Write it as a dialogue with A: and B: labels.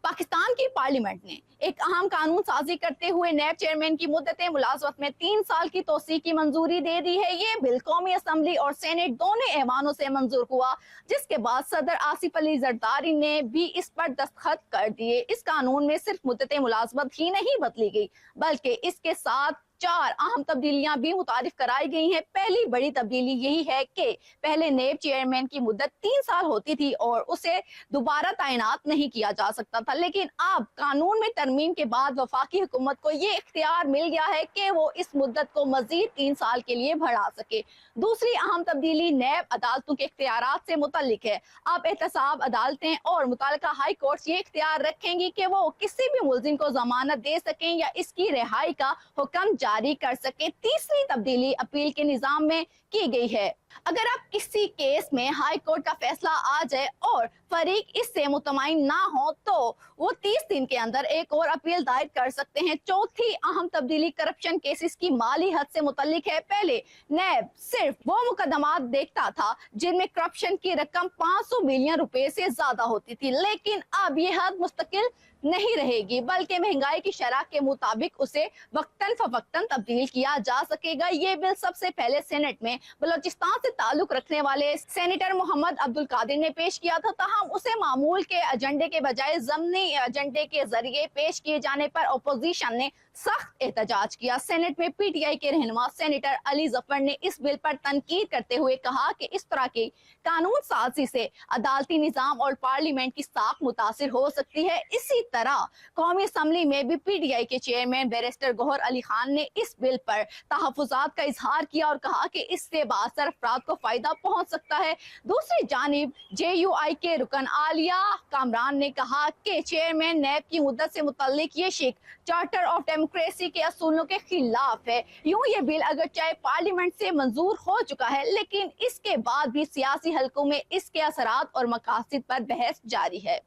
A: पाकिस्तान की पार्लियामेंट ने एक अहम कानून साजी करते हुए नैब चेयरमैन की मुद्दत मुलाजमत में 3 साल की तोसी की मंजूरी दे दी है। ये बिल कौमी असम्बली और सेनेट दोनों ऐवानों से मंजूर हुआ, जिसके बाद सदर आसिफ अली जरदारी ने भी इस पर दस्तखत कर दिए। इस कानून में सिर्फ मुद्दत मुलाजमत ही नहीं बदली गई, बल्कि इसके साथ 4 अहम तब्दीलियां भी मुतारिफ कराई गई हैं। पहली बड़ी तब्दीली यही है कि पहले नेब चेयरमैन की मुद्दत 3 साल होती थी और उसे दोबारा तैनात नहीं किया जा सकता था, लेकिन अब कानून में तरमीम के बाद वफाकी हुकूमत को ये इख्तियार मिल गया है कि वो इस मुद्दत को मजीद 3 साल के लिए बढ़ा सके। दूसरी अहम तब्दीली नैब अदालतों के इख्तियारात से मुतल्लिक है। अब एहतसाब अदालतें और मुतल्लिका हाई कोर्ट ये इख्तियार रखेंगी कि वो किसी भी मुल्जिम को जमानत दे सकें या इसकी रिहाई का हुक्म जारी कर सके। तीसरी तब्दीली अपील के निजाम में की गई है। अगर अब किसी केस में हाई कोर्ट का फैसला आ जाए और फरीक इससे मुतमईन ना हो तो वो 30 दिन के अंदर एक और अपील दायर कर सकते हैं। चौथी अहम तब्दीली करप्शन केसेस की माली हद से मुतल्लिक है। पहले नैब सिर्फ वो मुकदमात देखता था जिनमें करप्शन की रकम 500 मिलियन रुपए से ज्यादा होती थी, लेकिन अब ये हद मुस्तकिल नहीं रहेगी, बल्कि महंगाई की शरह के मुताबिक उसे वक्तन फवक्तन तब्दील किया जा सकेगा। ये बिल सबसे पहले सेनेट में बलोचिस्तान से ताल्लुक रखने वाले सेनेटर मोहम्मद अब्दुल कादिर ने पेश किया था, ताहम उसे मामूल के एजेंडे के बजाय ज़मनी एजेंडे के जरिए पेश किए जाने पर अपोजिशन ने सख्त एहतजाज किया। सेनेट में पीटीआई के रहनुमा सेनेटर अली जफर ने इस बिल पर तनकीद करते हुए कहा कि इस तरह की कानून साजी से अदालती निजाम और पार्लियामेंट की साख मुतासिर हो सकती है। इसी तरह कौमी असम्बली में भी पीटीआई के चेयरमैन बैरिस्टर गौहर अली खान ने इस बिल पर तहफ़्फ़ुज़ात का इजहार किया और कहा कि इससे बाअसर अफराद को फायदा पहुंच सकता है। दूसरी जानिब JUI के रुकन आलिया कामरान ने कहा कि चेयरमैन नैब की मुद्दत से मुतल्लिक ये शिक चार्टर ऑफ डेमोक्रेसी के असूलों के खिलाफ है। यूं ये बिल अगर चाहे पार्लियामेंट से मंजूर हो चुका है, लेकिन इसके बाद भी सियासी हलकों में इसके असरात और मकासद पर बहस जारी है।